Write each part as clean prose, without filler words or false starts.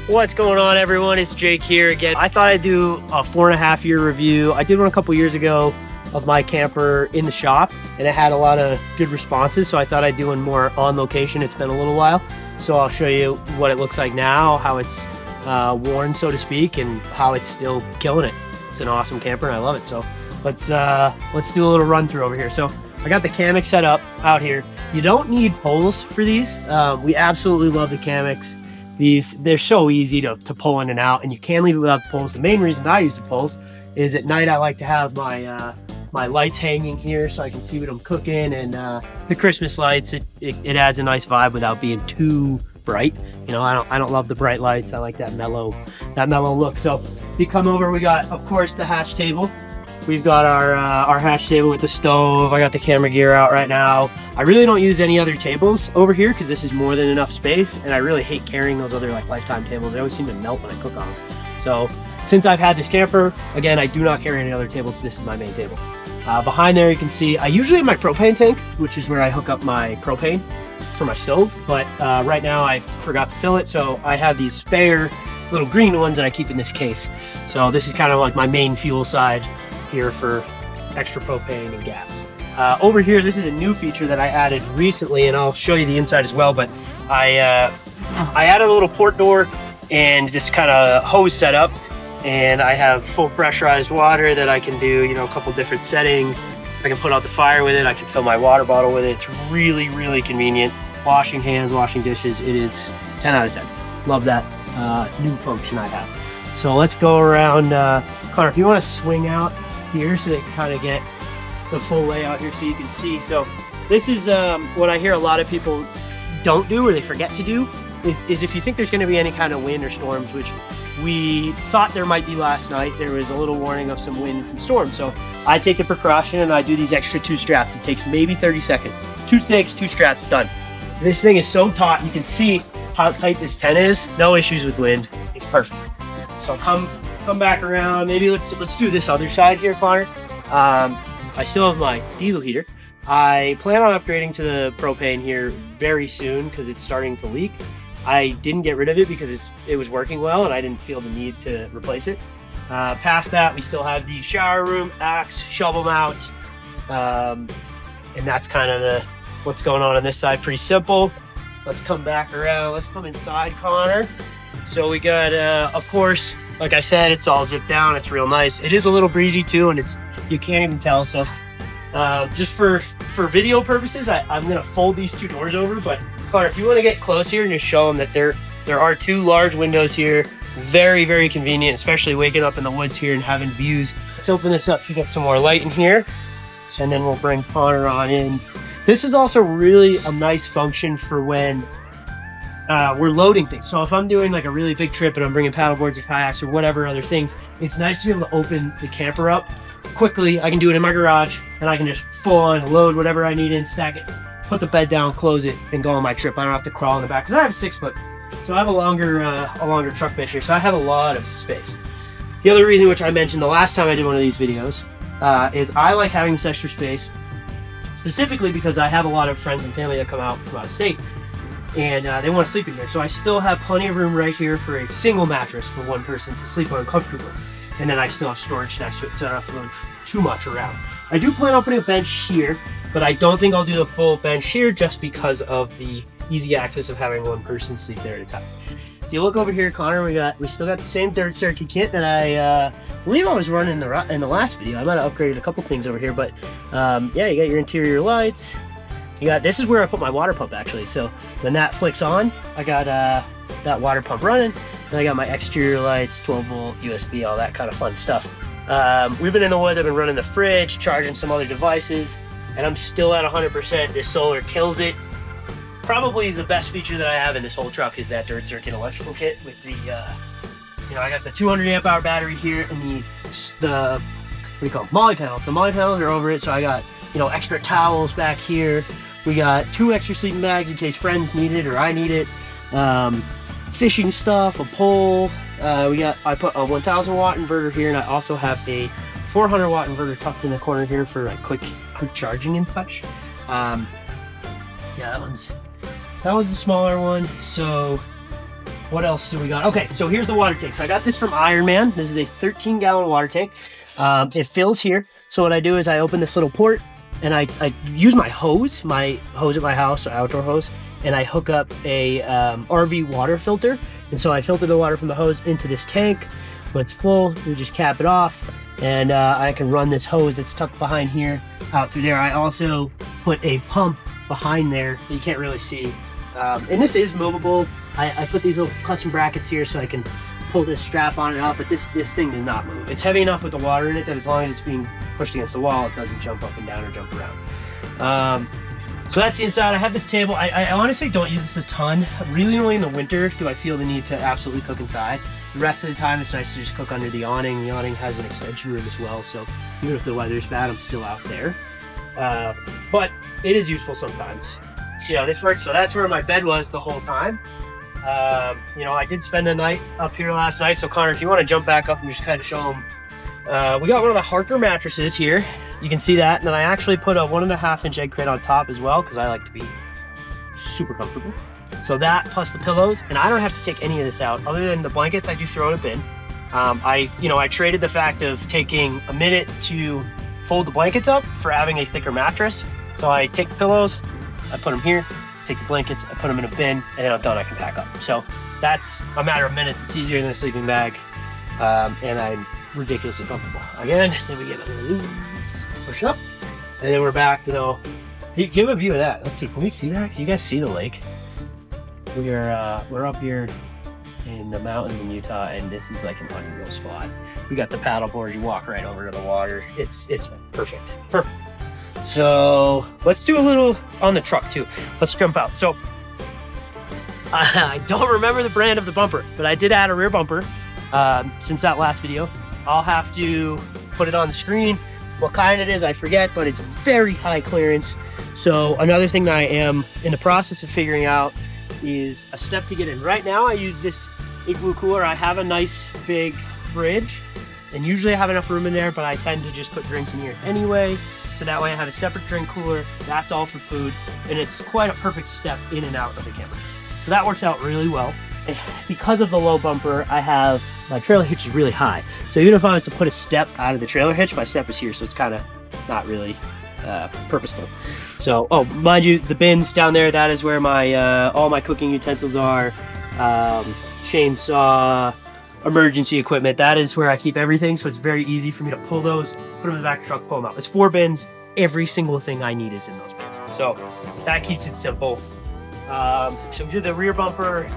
What's going on, everyone? It's Jake here again. I thought I'd do a 4.5 year review. I did one a couple years ago of my camper in the shop, and it had a lot of good responses, so I thought I'd do one more on location. It's been a little while, so I'll show you what it looks like now, how it's worn, so to speak, and how it's still killing it. It's an awesome camper and I love it. So let's do a little run through over here. So I got the Kamix set up out here. You don't need poles for these. We absolutely love the Kamix. They're so easy to pull in and out, and you can leave it without the poles. The main reason I use the poles is at night I like to have my my lights hanging here so I can see what I'm cooking, and the Christmas lights, it adds a nice vibe without being too bright. You know, I don't love the bright lights. I like that mellow look. So if you come over, we got, of course, the hatch table. We've got our hatch table with the stove. I got the camera gear out right now. I really don't use any other tables over here because this is more than enough space, and I really hate carrying those other like Lifetime tables. They always seem to melt when I cook on them. So since I've had this camper, again, I do not carry any other tables. This is my main table. Behind there, you can see I usually have my propane tank, which is where I hook up my propane for my stove. But right now I forgot to fill it, so I have these spare little green ones that I keep in this case. So this is kind of like my main fuel side here for extra propane and gas. Over here, this is a new feature that I added recently, and I'll show you the inside as well, but I added a little port door and this kind of hose setup, and I have full pressurized water that I can do, you know, a couple different settings. I can put out the fire with it. I can fill my water bottle with it. It's really, really convenient. Washing hands, washing dishes, it is 10 out of 10. Love that new function I have. So let's go around. Connor, if you want to swing out here so they can kind of get the full layout here so you can see. So this is what I hear a lot of people don't do, or they forget to do, is if you think there's going to be any kind of wind or storms, which we thought there might be last night, there was a little warning of some wind and some storms. So I take the precaution and I do these extra 2 straps. It takes maybe 30 seconds. 2 stakes, 2 straps, done. This thing is so taut. You can see how tight this tent is. No issues with wind. It's perfect. So come back around. Maybe let's do this other side here, Connor. I still have my diesel heater. I plan on upgrading to the propane here very soon because it's starting to leak. I didn't get rid of it because it was working well and I didn't feel the need to replace it. Past that, we still have the shower room, axe, shovel mount, and that's kind of what's going on this side. Pretty simple. Let's come back around. Let's come inside, Connor. So we got, of course, like I said, it's all zipped down. It's real nice. It is a little breezy too, and you can't even tell. So just for video purposes, I'm gonna fold these 2 doors over. But Connor, if you want to get close here and just show them that there are 2 large windows here, very, very convenient, especially waking up in the woods here and having views. Let's open this up to get some more light in here, and then we'll bring Connor on in. This is also really a nice function for when we're loading things. So if I'm doing like a really big trip and I'm bringing paddleboards or kayaks or whatever other things, it's nice to be able to open the camper up quickly. I can do it in my garage, and I can just full on load whatever I need in, stack it, put the bed down, close it, and go on my trip. I don't have to crawl in the back because I have a 6-foot, so I have a longer truck bed here, so I have a lot of space. The other reason, which I mentioned the last time I did one of these videos, is I like having this extra space, specifically because I have a lot of friends and family that come out from out of state, and they want to sleep in here. So I still have plenty of room right here for a single mattress for one person to sleep on comfortably. And then I still have storage next to it, so I don't have to move too much around. I do plan on putting a bench here, but I don't think I'll do the full bench here just because of the easy access of having one person sleep there at a time. If you look over here, Connor, we still got the same dirt circuit kit that I believe I was running in the last video. I might have upgraded a couple things over here, but yeah, you got your interior lights. This is where I put my water pump actually. So when that flicks on, I got that water pump running. And I got my exterior lights, 12-volt USB, all that kind of fun stuff. We've been in the woods. I've been running the fridge, charging some other devices, and I'm still at 100%. This solar kills it. Probably the best feature that I have in this whole truck is that dirt circuit electrical kit with the, I got the 200 amp hour battery here and the what do you call them? Molly panels. The Molly panels are over it, so I got, extra towels back here. We got 2 extra sleeping bags in case friends need it or I need it. Fishing stuff, a pole. I put a 1000 watt inverter here, and I also have a 400 watt inverter tucked in the corner here for like quick charging and such. Yeah, that was the smaller one. So what else do we got? Okay, so here's the water tank. So I got this from Ironman. This is a 13-gallon water tank. It fills here. So what I do is I open this little port and I use my hose at my house, or outdoor hose, and I hook up a RV water filter. And so I filter the water from the hose into this tank. When it's full, we just cap it off, and I can run this hose that's tucked behind here out through there. I also put a pump behind there that you can't really see. And this is movable. I put these little custom brackets here so I can pull this strap on and out, but this thing does not move. It's heavy enough with the water in it that as long as it's being pushed against the wall, it doesn't jump up and down or jump around. So that's the inside. I have this table. I honestly don't use this a ton. Really only in the winter do I feel the need to absolutely cook inside. The rest of the time it's nice to just cook under the awning. The awning has an extension room as well, so even if the weather's bad, I'm still out there. But it is useful sometimes. See how this works? So that's where my bed was the whole time. You know, I did spend the night up here last night, so Connor, if you want to jump back up and just kind of show them. We got one of the Harker mattresses here. You can see that, and then I actually put a 1.5-inch egg crate on top as well, because I like to be super comfortable. So that plus the pillows, and I don't have to take any of this out other than the blankets. I do throw in a bin. I traded the fact of taking a minute to fold the blankets up for having a thicker mattress. So I take the pillows, I put them here, take the blankets, I put them in a bin, and then I'm done, I can pack up. So that's a matter of minutes. It's easier than a sleeping bag, and I'm ridiculously comfortable. Again, then we get a little loose, push up, and then we're back. You know, give a view of that. Let's see, can we see that? Can you guys see the lake? We're up here in the mountains in Utah, and this is like an unreal spot. We got the paddleboard, you walk right over to the water. It's perfect. So let's do a little on the truck too. Let's jump out. So I don't remember the brand of the bumper, but I did add a rear bumper since that last video. I'll have to put it on the screen. What kind it is, I forget, but it's very high clearance. So another thing that I am in the process of figuring out is a step to get in. Right now I use this igloo cooler. I have a nice big fridge, and usually I have enough room in there, but I tend to just put drinks in here anyway. So that way I have a separate drink cooler. That's all for food, and it's quite a perfect step in and out of the camper. So that works out really well. And because of the low bumper, I have my trailer hitch is really high. So even if I was to put a step out of the trailer hitch, my step is here, so it's kind of not really purposeful. So, oh, mind you, the bins down there, that is where my all my cooking utensils are, chainsaw, emergency equipment. That is where I keep everything, so it's very easy for me to pull those, put them in the back of the truck, pull them out. It's 4 bins. Every single thing I need is in those bins. So that keeps it simple. So we did the rear bumper.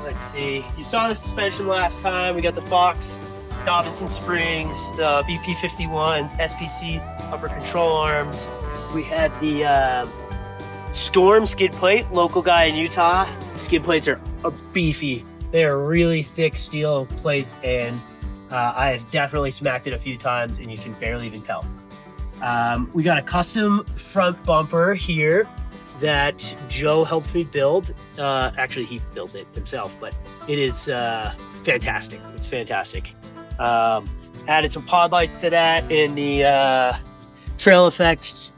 Let's see. You saw the suspension last time. We got the Fox Dobson springs, the BP51s, SPC upper control arms. We had the Storm skid plate, local guy in Utah. Skid plates are beefy. They are really thick steel plates, and I have definitely smacked it a few times, and you can barely even tell. We got a custom front bumper here that Joe helped me build. Actually, he built it himself, but it is fantastic. It's fantastic. Added some pod lights to that in the Trail Effects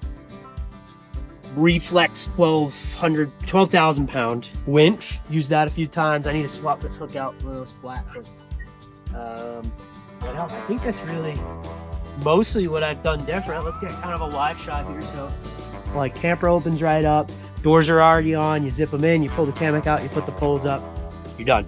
Reflex 12,000 pound winch. Used that a few times. I need to swap this hook out, one of those flat hooks. What else? I think that's really mostly what I've done different. Let's get kind of a wide shot here. So like camper opens right up, doors are already on, you zip them in, you pull the hammock out, you put the poles up, you're done.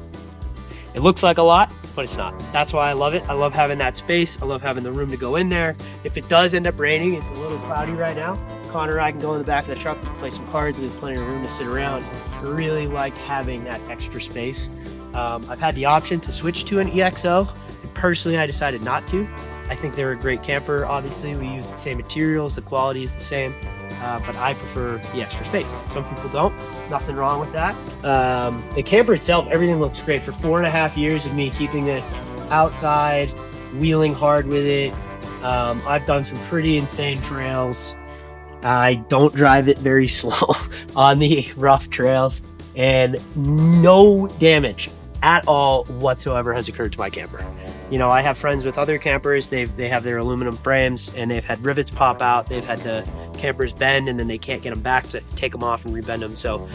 It looks like a lot, but it's not. That's why I love it. I love having that space. I love having the room to go in there. If it does end up raining, it's a little cloudy right now, Connor and I can go in the back of the truck and play some cards. We have plenty of room to sit around. I really like having that extra space. I've had the option to switch to an EXO, and personally I decided not to. I think they're a great camper. Obviously we use the same materials, the quality is the same, but I prefer the extra space. Some people don't, nothing wrong with that. The camper itself, everything looks great. For 4.5 years of me keeping this outside, wheeling hard with it, I've done some pretty insane trails. I don't drive it very slow on the rough trails, and no damage at all whatsoever has occurred to my camper. You know, I have friends with other campers, they have their aluminum frames and they've had rivets pop out, they've had the campers bend and then they can't get them back, so they have to take them off and rebend them. So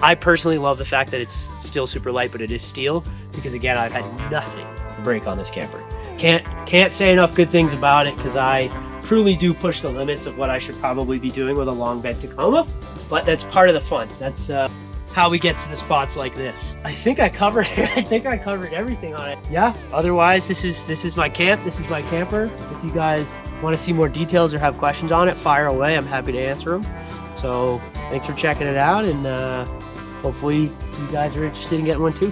I personally love the fact that it's still super light, but it is steel, because again, I've had nothing to break on this camper. Can't say enough good things about it, because I truly do push the limits of what I should probably be doing with a long bed Tacoma, but that's part of the fun. That's how we get to the spots like this. I think I covered everything on it. Yeah, otherwise this is my camp, this is my camper. If you guys want to see more details or have questions on it, fire away, I'm happy to answer them. So thanks for checking it out, and hopefully you guys are interested in getting one too.